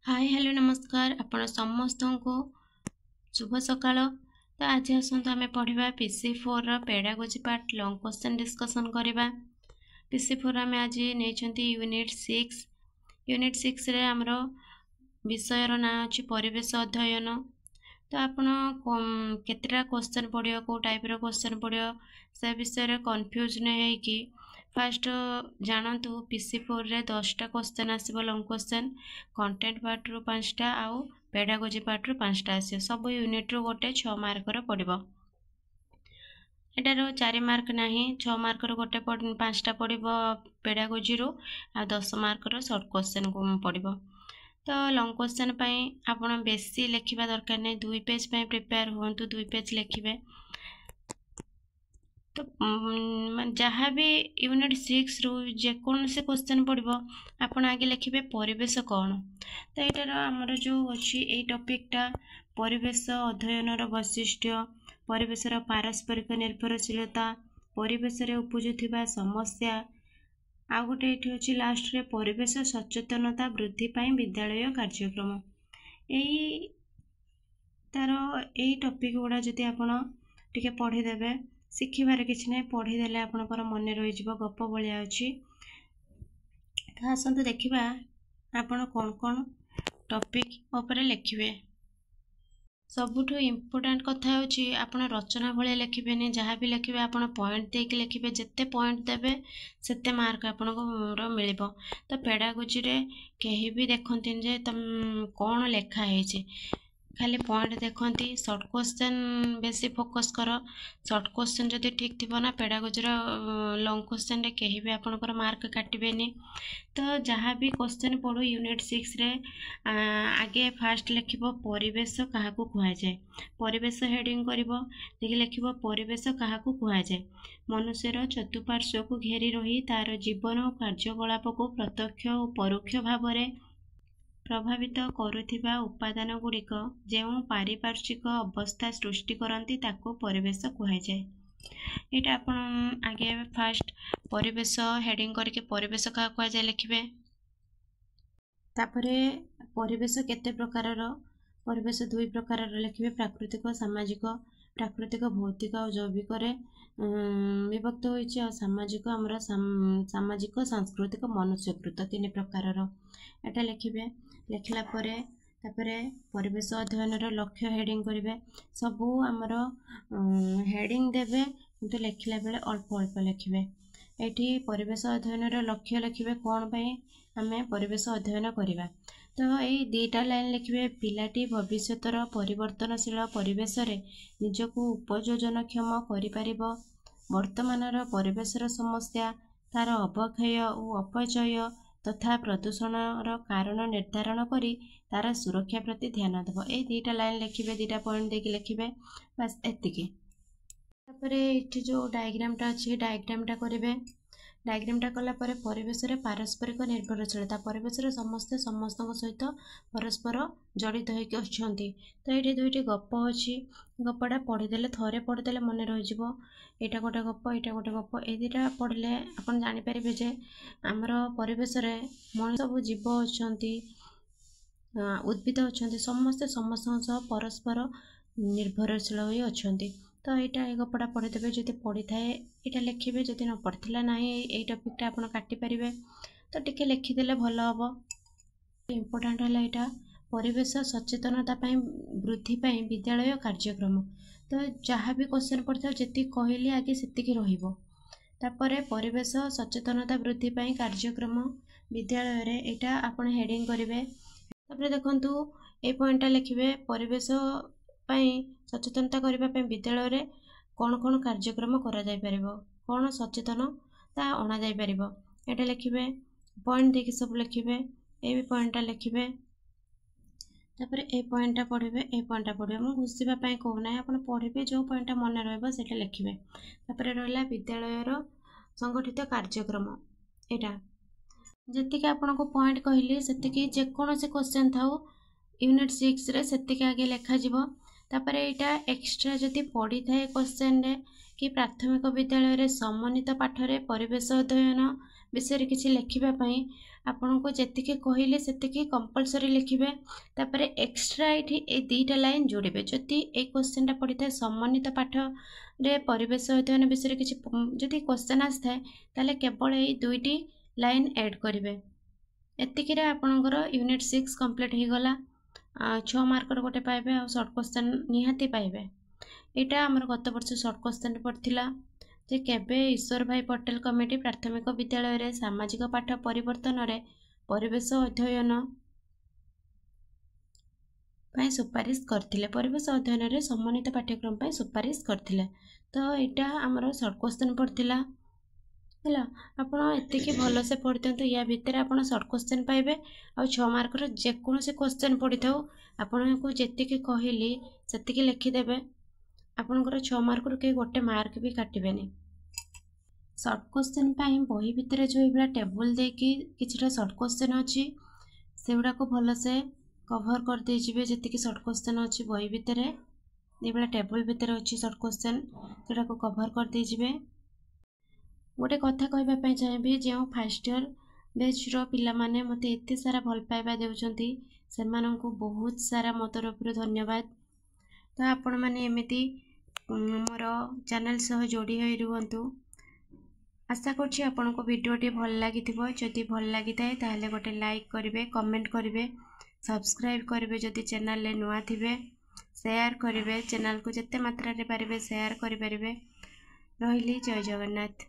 Hi hello नमस्कार आपण समस्त को शुभ सकाळ। तो आज आसतु आम पढ़ा PC4 pedagogy part long question discussion करवा। PC4 आम आज नहीं यूनिट 6 रे आमर विषय ना अच्छी परिवेश अध्ययन। तो आपण केतेटा क्वेश्चन पढ़ियो को टाइप रो क्वेश्चन पढ़ियो से विषय रे कंफ्यूज नहीं कि फास्ट जानतु PC4 रे 10टा क्वेश्चन आसीबो लॉन्ग क्वेश्चन कंटेंट पार्ट रो 5टा आउ पेडागोजी पार्ट रो 5टा आसी सब यूनिट रो गोटे 6 मार्क रो पड़िबो। एटार 4 मार्क नाही 6 मार्क रो गोटे 5टा पड़िबो पेडागोजी रो आ 10 मार्क रो शॉर्ट क्वेश्चन को पड़िबो। तो लॉन्ग क्वेश्चन पाई आपण बेसी लिखिबा दरकार नै 2 पेज पाई प्रिपेयर होंतु 2 पेज लिखिबे। तो जहाँ भी यूनिट 6 रु जेकोन से क्वेश्चन पड़ो आपण आगे लिखिबे परिवेश कौन। तो यार आमर जो अच्छी ये टॉपिकटा परिवेश अध्ययन वैशिष्ट्य परिवेश पारस्परिक निर्भरशीलता परिवेश उपजुवा समस्या आ गोटे ये अच्छी लास्ट रे परिवेश सचेतनता वृद्धि पाई विद्यालय कार्यक्रम यही तार यही टॉपिक गुड़ा जदि आपण टिके पढ़ीदेवे शिखिबार किसी ना पढ़ीदेले आपणकर मन रही गप भाया अच्छी। तो आसतु देखा आपण कौन कौन टॉपिक उपरे लिखिबे। सबुठु इम्पोर्टेंट कथा होची आपण रचना भले लिखिबेनी जहाँ भी लिखिबे आपण पॉइंट देके लिखिबे जेते पॉइंट देबे सेते मार्क आपणको मिलिबो। तो पेडागोजी रे केही भी देखंतिन जे तम कोन लेखा हेची खाली पॉइंट देखती शॉर्ट क्वेश्चन बेसी फोकस कर शॉर्ट क्वेश्चन जदि ठीक थी ना पेडागोजी लॉन्ग क्वेश्चन रे कहीं भी आपनकर मार्क काटबेनी। तो जहाँ भी क्वेश्चन पढ़ू यूनिट 6 रे आगे फास्ट लिखिबो परिवेश काहाकू कुहा जाए परिवेश हेडिंग करिवो देखि लिखिबो परिवेश काहाकू कुहा जाए मनुष्यर चतुपार्श्व को घेरी रही तार जीवन और कार्यकलाप को प्रत्यक्ष और परोक्ष भाव में प्रभावित करुथिबा उपादान गुड़िक जो पारिपार्श्विक अवस्था सृष्टि करती ताको परिवेश कुहा जाए। यहाँ आपण आगे फास्ट परिवेश हेडिंग करके परिवेश क्या कुहा जाए लिखिबे। तापरे परिवेश केते प्रकार परिवेश 2 प्रकार लिखिबे प्राकृतिक सामाजिक प्राकृतिक भौतिक और जैविक विभक्त होइछि और सामाजिक हमर सामाजिक सांस्कृतिक मनुष्यकृत 3 प्रकार एटा लिखिबे। लिखला परे तापरे परिवेश अध्ययन लक्ष्य हेडिंग करिवे सबू आमर हेडिंग देबे किंतु लिखला बेले अल्प अल्प लिखिबे। एठी परिवेश अध्ययन लक्ष्य लिखिबे कोन पई आमे परिवेश अध्ययन करिबा। तो यही 2टा लाइन लिखिबे पिलाटी भविष्यतर परिवर्तनशील परिवेश रे निजको उपयोजनक्षम करि परिबो वर्तमानर परिवेशर समस्या तार अवक्षय और अपचय तथा प्रदूषणर कारण निर्धारण करी तार सुरक्षा प्रति ध्यान देव। ये 2टा लाइन लिखिबे 2टा पॉइंट देके लिखिबे बस एतिकी। तापरे एठी जो डायग्रामटा अछि डायग्रामटा करिवे डायग्रामटा कला परे परिवेश रे पारस्परिक निर्भरशीलता परिवेश रे समस्त सहित परस्पर जड़ित होइके अछंती। तो ये 2टी गप अछि गपटा पढ़ीदेले थरे पढ़ीदेले मन रही जिवो एटा गोटे गप एटा गोटे गप ए 2टा पढ़ले आपण जानि परिबे जे हमर परिवेश रे मनुष्य सब जीव अछंती उद्भिद अछंती समस्त परस्पर निर्भरशील होई अछंती। तो यहाँ गपटा पढ़ीदेवे जदि पढ़ी थाए यहाँ लिखिबे जदि न पढ़िला ना ये टॉपिकटा आपण काटि परिबे तो टिके लिखिदेले भल हम। इम्पोर्टेंट है यहाँ परिवेश सचेतनता वृद्धि पाई विद्यालय कार्यक्रम। तो जहाँ भी क्वेश्चन पढ़ता जी कहली आगे सेतिकी रहिबो तापरे परिवेश सचेतनता वृद्धि पाई कार्यक्रम विद्यालय रे एटा आपण हेडिंग करिवे। तापरे देखंतु ए पॉइंटटा लिखिबे परिवेश पाई सचेतनता करबा पे विद्यालय रे कौन कौन कार्यक्रम करा जाय परिबो कौन सचेतनता अना जाय परिबो एटा लिखिबे पॉइंट देखि सब लिखिबे ए भी पॉइंटटा लिखिबे। तापरे ए पॉइंटटा पढ़िबे ए पॉइंटटा पढ़िबे मु घुसिबा पई कहू ना आपण पढ़िबे जो पॉइंटटा मन रहबो सेटा लिखिबे। तापरे रहला विद्यालय रो संगठित कार्यक्रम एटा जतिके आपनको पॉइंट कहली सेतिके जे कोनोसे क्वेश्चन थाउ यूनिट 6 रे सेतिके आगे लिखा जिवो। तापरे एटा एक्स्ट्रा जदि पढ़ी थाए क्वेश्चन रे कि प्राथमिक विद्यालय रे समन्वित पाठ रे परिवेश अध्ययन विषय किछि लिखिबा पई ଆପଣଙ୍କୁ ଯେତିକି କହିଲେ ସେତିକି कंपलसरी लिखिबे। तापरे एक्स्ट्रा एठी ए दुईटा लाइन जोड़िबे। जदि ए क्वेश्चनटा पढ़िଥାଏ समन्वित पाठ रे परिवेश अध्ययन विषय रे किछि जदि क्वेश्चन आस्थाय ताले केवल ए दुईटी लाइन ऐड करिवे। एतिकिरे आपणकर यूनिट 6 कंप्लीट हो गला। 6 मार्कर गोटे पाइबे आ शॉर्ट क्वेश्चन निहाती पाइबे। एटा हमर गत वर्ष शॉर्ट क्वेश्चन पड़थिला जे केबे ईश्वर भाई पटेल कमिटी प्राथमिक विद्यालय रे सामाजिक पाठ परिवर्तन रे परिवेश अध्ययन पाई सुपारिश करथिले। परिवेश अध्ययन रे सम्मानित पाठ्यक्रम पाई सुपारिश करथिले। तो एटा हमर शॉर्ट क्वेश्चन पड़थिला हैला। आपण एतिकी भल से पढ़ितंतु। या भितर आपण शॉर्ट क्वेश्चन पाइबे आ 6 मार्कर जेकोसी क्वेश्चन पढ़ी थाउ आपण को जेतिकी कहिली सेतिकी लिखि देबे। आपणकर 6 मार्क रे गोटे मार्क भी काटिबेनी। शॉर्ट क्वेश्चन पाई बही भितर जो एबला टेबल देकी किछटा शॉर्ट क्वेश्चन अछि सेउडा को भल से कवर कर दे जिवे। जेतिकी शॉर्ट क्वेश्चन अछि बही भितर एबला टेबल भितर अछि शॉर्ट क्वेश्चन सेटा को कवर कर दे जिवे। गोटे कथा कहबा पई चाहेबी जे फर्स्ट ईयर बैच रो पिला माने मते एते सारा भल पाइबा देउचंती सेमानंकु बहुत सारा मो तरफ धन्यवाद। तो आपण माने एमिति मोर चैनल सह जोड़ी होई रुहंतु। आशा करछि आपनको वीडियोटी भल लागिथिबो। जदि भल लागिथाय ताहले गोटे लाइक करिवे, कमेंट करिवे, सब्सक्राइब करिवे जदि चैनल ले नुआ थिबे, शेयर करिवे, चैनल को जत्ते मात्रा रे पारिबे शेयर करि परिबे। रहिली जय जगन्नाथ।